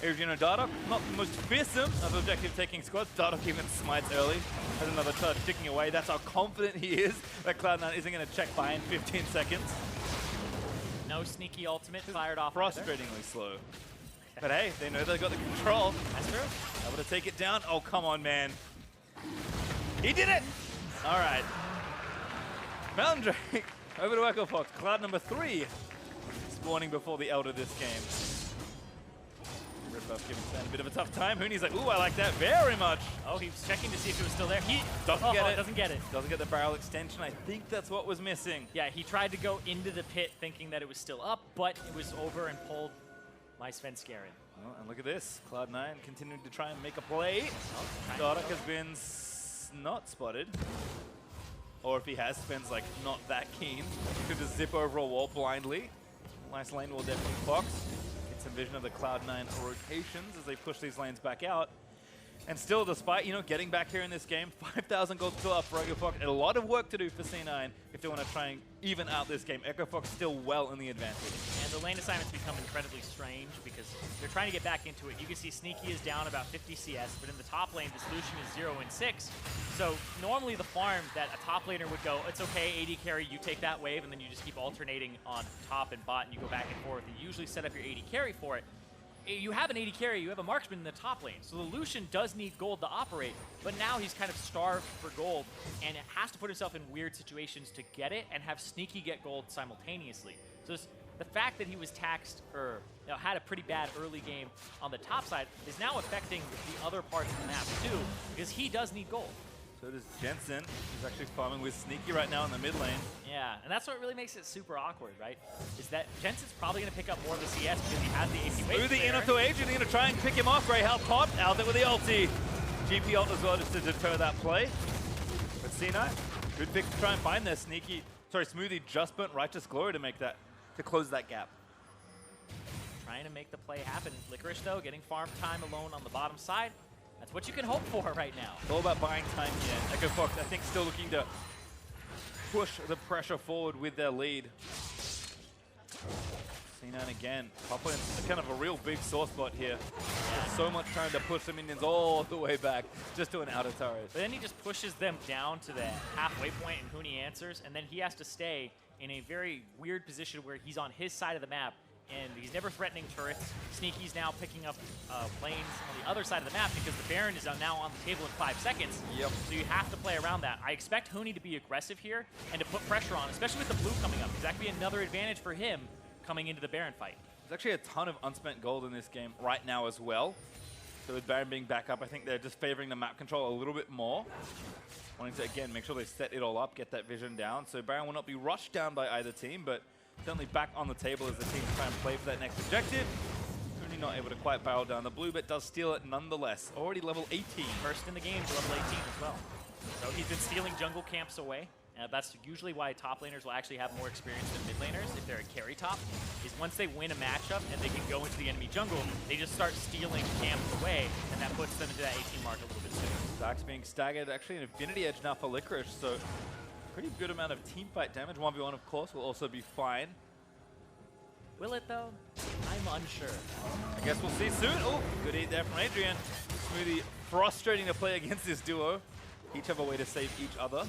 Adrian and Dardoch, not the most fearsome of objective-taking squads. Dardoch even smites early. Has another charge ticking away. That's how confident he is that Cloud9 isn't going to check by in 15 seconds. No sneaky ultimate fired off. Frustratingly slow. But hey, they know they got the control. That's true. Able to take it down. Oh, come on, man. He did it! All right. Mountain Drake over to Echo Fox. Cloud number 3 spawning before the Elder this game. Red buff giving Sven a bit of a tough time. Huni's like, ooh, I like that very much. Oh, he was checking to see if it was still there. He doesn't get it. Doesn't get it. Doesn't get the barrel extension. I think that's what was missing. Yeah, he tried to go into the pit thinking that it was still up, but it was over and pulled by Svenskeren. Well, and look at this. Cloud9 continuing to try and make a play. Dardoch has been not spotted. Or if he has, Sven's like not that keen. He could just zip over a wall blindly. Nice lane will definitely Fox. Get some vision of the Cloud9 rotations as they push these lanes back out. And still, despite, you know, getting back here in this game, 5,000 gold still up for Echo Fox. And a lot of work to do for C9 if they want to try and even out this game. Echo Fox still well in the advantage. And the lane assignments become incredibly strange because they're trying to get back into it. You can see Sneaky is down about 50 CS, but in the top lane, this Lucian is 0-6. So normally the farm that a top laner would go, it's okay, AD carry, you take that wave, and then you just keep alternating on top and bot, and you go back and forth. You usually set up your AD carry for it. You have an AD carry, you have a marksman in the top lane. So the Lucian does need gold to operate, but now he's kind of starved for gold and has to put himself in weird situations to get it and have Sneaky get gold simultaneously. So the fact that he was taxed or had a pretty bad early game on the top side is now affecting the other parts of the map too, because he does need gold. So does Jensen, who's actually farming with Sneaky right now in the mid lane. Yeah, and that's what really makes it super awkward, right? Is that Jensen's probably going to pick up more of the CS because he has the AC wave. Smoothie in up to Adrian, going to try and pick him off. Greyhound popped, Altec with the ulti. GP ult as well just to deter that play. But C9, good pick to try and find their Sneaky. Sorry, Smoothie just burnt Righteous Glory to make that, to close that gap. Trying to make the play happen. Licorice, though, getting farm time alone on the bottom side. That's what you can hope for right now. It's all about buying time here. Echo Fox, I think, still looking to push the pressure forward with their lead. C9 again. Top lane's kind of a real big sore spot here. There's so much time to push the minions all the way back just to an outer turret. But then he just pushes them down to the halfway point and Huni answers, and then he has to stay in a very weird position where he's on his side of the map and he's never threatening turrets. Sneaky's now picking up lanes on the other side of the map because the Baron is now on the table in 5 seconds. Yep. So you have to play around that. I expect Huni to be aggressive here and to put pressure on, especially with the blue coming up, because that could be another advantage for him coming into the Baron fight. There's actually a ton of unspent gold in this game right now as well. So with Baron being back up, I think they're just favoring the map control a little bit more. Wanting to, again, make sure they set it all up, get that vision down. So Baron will not be rushed down by either team, but certainly back on the table as the team try and play for that next objective. Really not able to quite barrel down the blue, but does steal it nonetheless. Already level 18. First in the game to level 18 as well. So he's been stealing jungle camps away. That's usually why top laners will actually have more experience than mid laners if they're a carry top, is once they win a matchup and they can go into the enemy jungle, they just start stealing camps away, and that puts them into that 18 mark a little bit sooner. Stacks being staggered, actually an Infinity Edge now for Licorice, so pretty good amount of team fight damage. 1v1, of course, will also be fine. Will it, though? I'm unsure. I guess we'll see soon. Oh, good eat there from Adrian. Smoothie frustrating to play against this duo. Each have a way to save each other.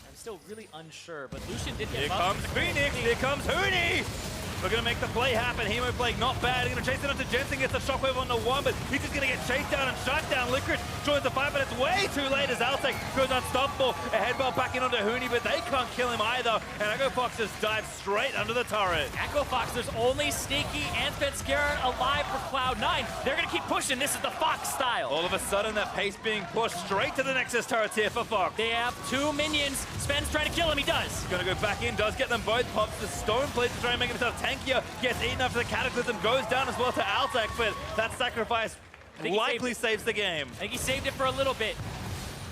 I'm still really unsure, but Lucian did get Here buffed. comes Phoenix, here comes Huni! We're gonna make the play happen. Hemoplague not bad. He's gonna chase it up to Jensen, gets the shockwave on the one, but he's just gonna get chased down and shot down. Licorice joins the fight, but it's way too late as Altec goes unstoppable. A headbutt back in onto Huni, but they can't kill him either. And Echo Fox just dives straight under the turret. Echo Fox, there's only Sneaky and Svenskeren alive for Cloud9. They're going to keep pushing. This is the Fox style. All of a sudden, that pace being pushed straight to the Nexus turrets here for Fox. They have 2 minions. Sven's trying to kill him. He does. Gonna go back in, does get them both. Pops the stone plate to try and make himself tankier. Gets eaten up for the Cataclysm, goes down as well to Altec, but that sacrifice likely saves the game. I think he saved it for a little bit.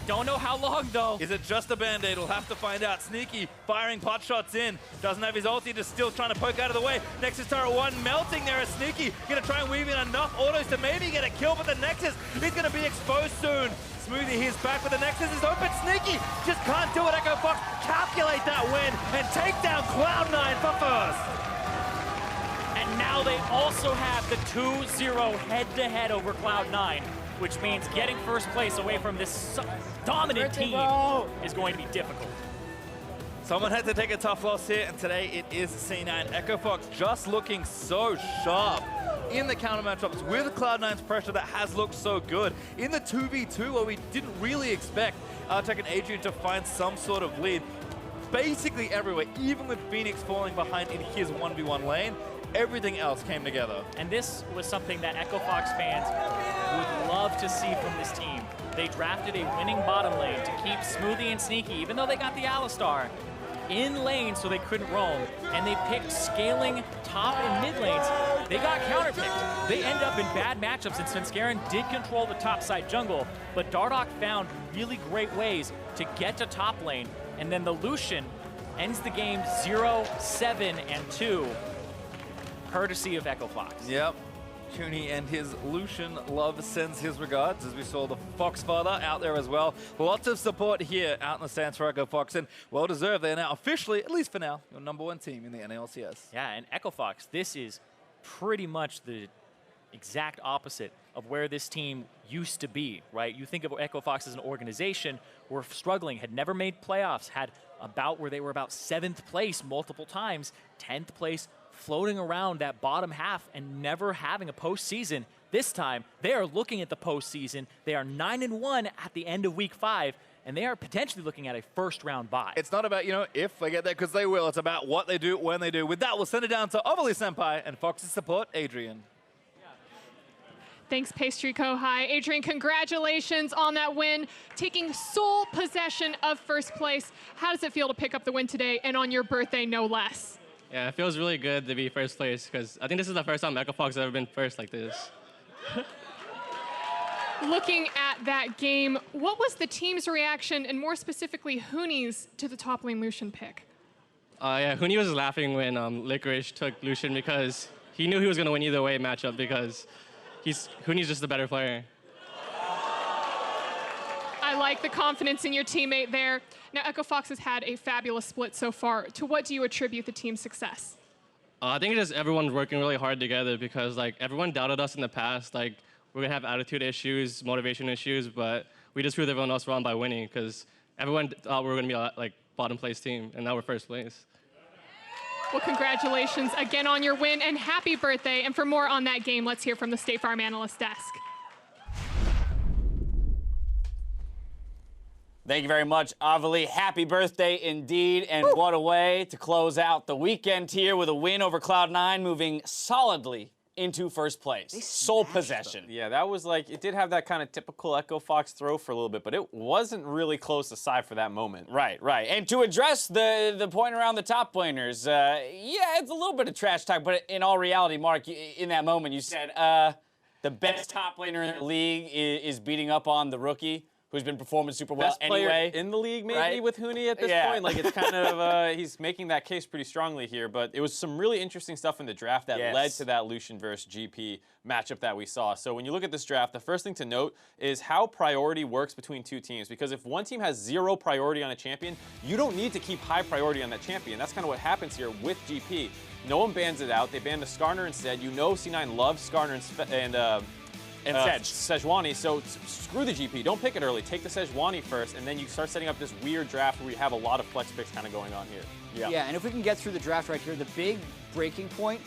Don't know how long, though. Is it just a Band-Aid? We'll have to find out. Sneaky firing pot shots in. Doesn't have his ulti, just still trying to poke out of the way. Nexus turret 1 melting there as Sneaky. Gonna try and weave in enough autos to maybe get a kill, but the Nexus is gonna be exposed soon. Smoothie, he's back, but the Nexus is open. Sneaky just can't do it. Echo Fox calculate that win and take down Cloud9 for first. And now they also have the 2-0 head-to-head over Cloud9, which means getting first place away from this dominant team is going to be difficult. Someone had to take a tough loss here, and today it is C9. Echo Fox just looking so sharp in the counter matchups with Cloud9's pressure that has looked so good. In the 2v2, where we didn't really expect Altec and Adrian to find some sort of lead, basically everywhere, even with Fenix falling behind in his 1v1 lane, everything else came together. And this was something that Echo Fox fans would love to see from this team. They drafted a winning bottom lane to keep Smoothie and Sneaky, even though they got the Alistar, in lane so they couldn't roam. And they picked scaling top and mid lanes. They got counterpicked. They end up in bad matchups, and Svenskeren did control the top side jungle, but Dardoch found really great ways to get to top lane. And then the Lucian ends the game 0-7-2. Courtesy of Echo Fox. Yep. Huni and his Lucian love sends his regards, as we saw the Fox father out there as well. Lots of support here out in the stands for Echo Fox, and well-deserved. They are now officially, at least for now, your #1 team in the NALCS. Yeah, and Echo Fox, this is pretty much the exact opposite of where this team used to be, right? You think of Echo Fox as an organization, were struggling, had never made playoffs, had about where they were about 7th place multiple times, 10th place, floating around that bottom half and never having a postseason. This time, they are looking at the postseason. They are 9-1 at the end of week 5, and they are potentially looking at a first-round bye. It's not about, if they get there, because they will. It's about what they do, when they do. With that, we'll send it down to Overly Senpai and Fox's support, Adrian. Thanks, PastryCo. Hi, Adrian, congratulations on that win, taking sole possession of first place. How does it feel to pick up the win today, and on your birthday, no less? Yeah, it feels really good to be first place, because I think this is the first time Echo Fox has ever been first like this. Looking at that game, what was the team's reaction, and more specifically, Huni's, to the top lane Lucian pick? Yeah, Huni was laughing when Licorice took Lucian, because he knew he was going to win either way matchup, because Huni's just a better player. I like the confidence in your teammate there. Now, Echo Fox has had a fabulous split so far. To what do you attribute the team's success? I think it's just everyone's working really hard together, because everyone doubted us in the past. We're going to have attitude issues, motivation issues, but we just proved everyone else wrong by winning, because everyone thought we were going to be a bottom place team, and now we're first place. Well, congratulations again on your win, and happy birthday. And for more on that game, let's hear from the State Farm analyst desk. Thank you very much, Avali. Happy birthday indeed, and what a way to close out the weekend here with a win over Cloud9, moving solidly into first place. Sole possession. Yeah, that was it did have that kind of typical Echo Fox throw for a little bit, but it wasn't really close aside for that moment. Right. And to address the point around the top laners, yeah, it's a little bit of trash talk, but in all reality, Mark, in that moment, you said the best top laner in the league is beating up on the rookie, who's been performing super well Best player anyway. in the league, maybe, right? with Huni at this point. It's kind of, he's making that case pretty strongly here, but it was some really interesting stuff in the draft that led to that Lucian versus GP matchup that we saw. So when you look at this draft, the first thing to note is how priority works between two teams, because if one team has 0 priority on a champion, you don't need to keep high priority on that champion. That's kind of what happens here with GP. No one bans it out. They banned the Skarner instead. C9 loves Skarner and Sejuani, so screw the GP. Don't pick it early. Take the Sejuani first, and then you start setting up this weird draft where we have a lot of flex picks kind of going on here. Yeah, and if we can get through the draft right here, the big breaking point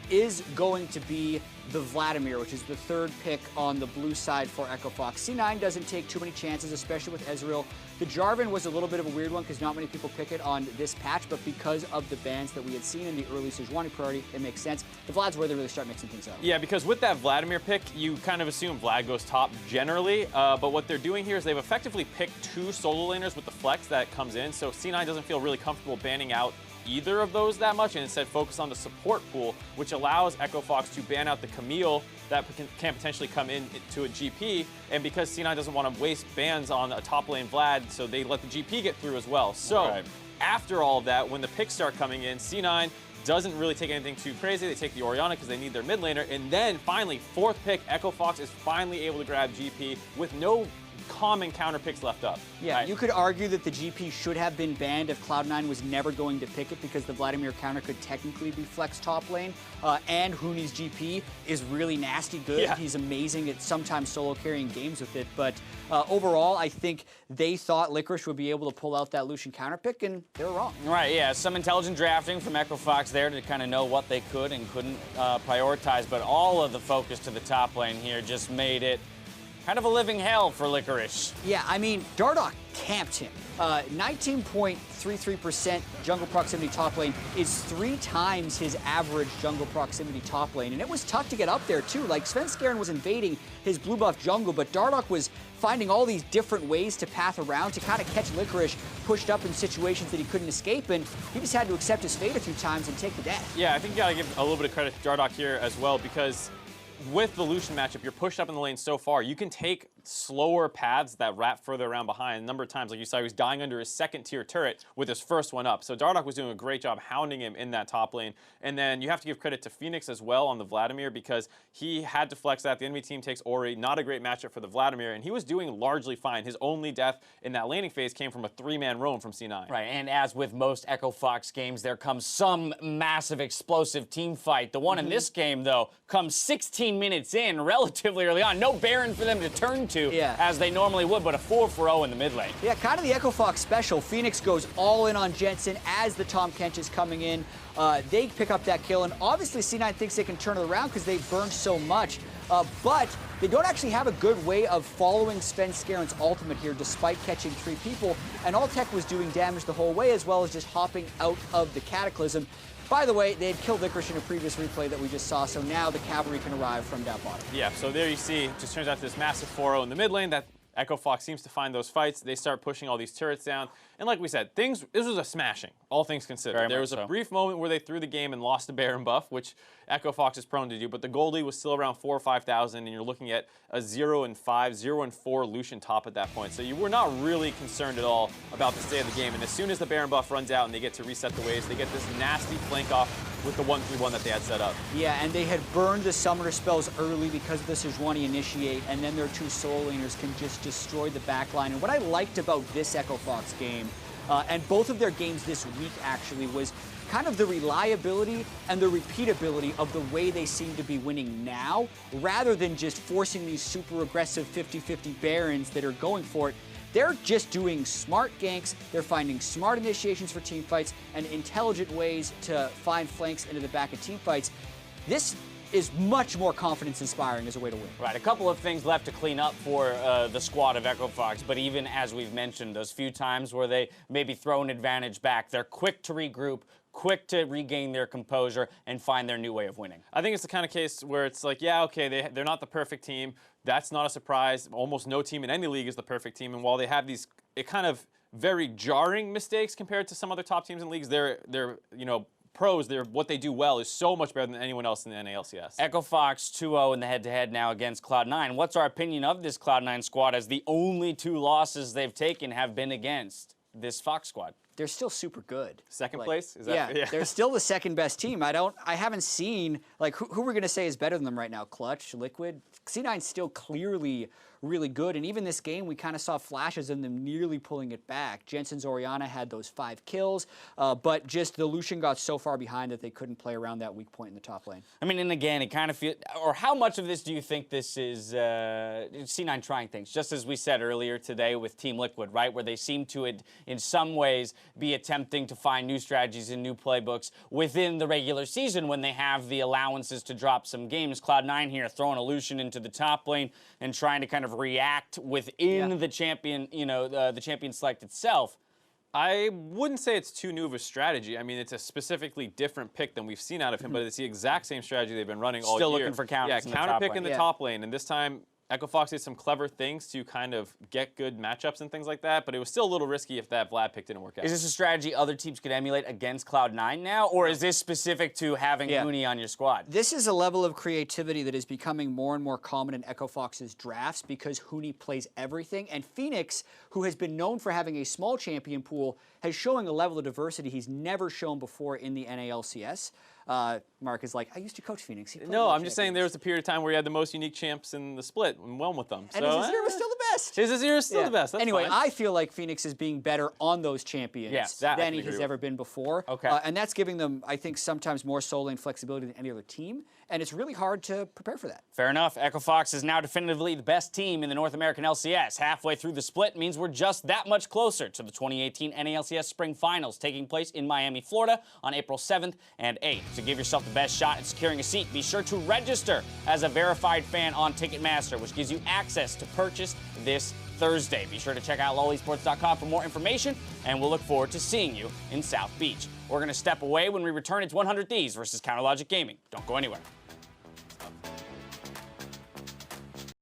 is going to be the Valdimir, which is the third pick on the blue side for Echo Fox. C9 doesn't take too many chances, especially with Ezreal. The Jarvan was a little bit of a weird one because not many people pick it on this patch, but because of the bans that we had seen in the early Sejuani priority, it makes sense. The Vlad's where they really start mixing things up. Yeah, because with that Valdimir pick, you kind of assume Vlad goes top generally, but what they're doing here is they've effectively picked 2 solo laners with the flex that comes in, so C9 doesn't feel really comfortable banning out either of those that much and instead focus on the support pool, which allows Echo Fox to ban out the Camille that can potentially come in to a GP, and because C9 doesn't want to waste bans on a top lane Vlad, so they let the GP get through as well. So after all of that, when the picks start coming in, C9 doesn't really take anything too crazy. They take the Orianna because they need their mid laner, and then finally, 4th pick, Echo Fox is finally able to grab GP with no common counter picks left up. Yeah, you could argue that the GP should have been banned if Cloud9 was never going to pick it because the Valdimir counter could technically be flex top lane. And Huni's GP is really nasty good. Yeah. He's amazing at sometimes solo carrying games with it. But overall, I think they thought Licorice would be able to pull out that Lucian counter pick, and they were wrong. Right, yeah, some intelligent drafting from Echo Fox there to kind of know what they could and couldn't prioritize. But all of the focus to the top lane here just made it kind of a living hell for Licorice. Yeah, I mean, Dardoch camped him. 19.33% jungle proximity top lane is 3 times his average jungle proximity top lane. And it was tough to get up there, too. Like, Svenskeren was invading his blue buff jungle, but Dardoch was finding all these different ways to path around to kind of catch Licorice pushed up in situations that he couldn't escape, and he just had to accept his fate a few times and take the death. Yeah, I think you got to give a little bit of credit to Dardoch here as well, because with the Lucian matchup, you're pushed up in the lane so far, you can take slower paths that wrap further around behind. A number of times, like you saw, he was dying under his 2nd tier turret with his 1st one up. So Dardoch was doing a great job hounding him in that top lane. And then you have to give credit to Fenix as well on the Valdimir because he had to flex that. The enemy team takes Ori. Not a great matchup for the Valdimir, and he was doing largely fine. His only death in that laning phase came from a 3-man roam from C9. Right, and as with most Echo Fox games, there comes some massive explosive team fight. The one in this game, though, comes 16 minutes in, relatively early on. No Baron for them to turn to as they normally would, but a 4-for-0 in the mid lane. Yeah, kind of the Echo Fox special. Fenix goes all in on Jensen as the Tahm Kench is coming in. They pick up that kill, and obviously C9 thinks they can turn it around because they've burned so much. But they don't actually have a good way of following Svenskeren's ultimate here, despite catching 3 people. And Altec was doing damage the whole way, as well as just hopping out of the Cataclysm. By the way, they had killed Licorice in a previous replay that we just saw, so now the cavalry can arrive from down bottom. Yeah, so there you see, it just turns out this massive 4-0 in the mid lane that Echo Fox seems to find those fights. They start pushing all these turrets down. And like we said, this was a smashing, all things considered. There was a brief moment where they threw the game and lost the Baron buff, which Echo Fox is prone to do, but the Goldie was still around 4,000 or 5,000, and you're looking at a 0-5, 0-4 Lucian top at that point. So you were not really concerned at all about the state of the game. And as soon as the Baron buff runs out and they get to reset the waves, they get this nasty flank off with the 1-3-1 that they had set up. Yeah, and they had burned the summoner spells early because of the Sejuani initiate, and then their 2 solo laners can just destroy the backline. And what I liked about this Echo Fox game, and both of their games this week actually, was kind of the reliability and the repeatability of the way they seem to be winning now, rather than just forcing these super aggressive 50-50 Barons that are going for it. They're just doing smart ganks, they're finding smart initiations for team fights, and intelligent ways to find flanks into the back of team fights. This is much more confidence-inspiring as a way to win. Right, a couple of things left to clean up for the squad of Echo Fox, but even as we've mentioned, those few times where they maybe throw an advantage back, they're quick to regroup, quick to regain their composure, and find their new way of winning. I think it's the kind of case where it's like, yeah, okay, they're not the perfect team. That's not a surprise. Almost no team in any league is the perfect team, and while they have these kind of very jarring mistakes compared to some other top teams in leagues, they're you know, pros, what they do well is so much better than anyone else in the NALCS. Echo Fox 2-0 in the head-to-head now against Cloud9. What's our opinion of this Cloud9 squad, as the only 2 losses they've taken have been against this Fox squad? They're still super good. Second place? Is that, yeah, they're still the 2nd best team. I haven't seen, like, who we're going to say is better than them right now? Clutch, Liquid? C9's still clearly really good, and even this game, we kind of saw flashes of them nearly pulling it back. Jensen's Orianna had those 5 kills, but just the Lucian got so far behind that they couldn't play around that weak point in the top lane. I mean, and again, it kind of feels, or how much of this do you think this is C9 trying things? Just as we said earlier today with Team Liquid, right, where they seem to, in some ways, be attempting to find new strategies and new playbooks within the regular season when they have the allowances to drop some games. Cloud9 here throwing a Lucian into the top lane and trying to kind of react within the champion, the champion select itself. I wouldn't say it's too new of a strategy. I mean, it's a specifically different pick than we've seen out of him, but it's the exact same strategy they've been running all year. Still looking for counters in the top counter pick lane. in the top lane, and this time Echo Fox did some clever things to kind of get good matchups and things like that, but it was still a little risky if that Vlad pick didn't work out. Is this a strategy other teams could emulate against Cloud9 now, or is this specific to having Huni on your squad? This is a level of creativity that is becoming more and more common in Echo Fox's drafts because Huni plays everything, and Fenix, who has been known for having a small champion pool, has showing a level of diversity he's never shown before in the NALCS. Mark is like, I used to coach Phoenix. No, I'm just saying there was a period of time where he had the most unique champs in the split and won with them. And his Azir was still the best. His Azir is still the best. That's anyway, fine. I feel like Phoenix is being better on those champions than he has ever been before. Okay. And that's giving them, I think, sometimes more solo lane flexibility than any other team. And it's really hard to prepare for that. Fair enough. Echo Fox is now definitively the best team in the North American LCS. Halfway through the split means we're just that much closer to the 2018 NALCS Spring Finals taking place in Miami, Florida on April 7th and 8th. To give yourself the best shot at securing a seat, be sure to register as a verified fan on Ticketmaster, which gives you access to purchase this Thursday. Be sure to check out lolesports.com for more information, and we'll look forward to seeing you in South Beach. We're going to step away. When we return, it's 100 Thieves versus Counterlogic Gaming. Don't go anywhere.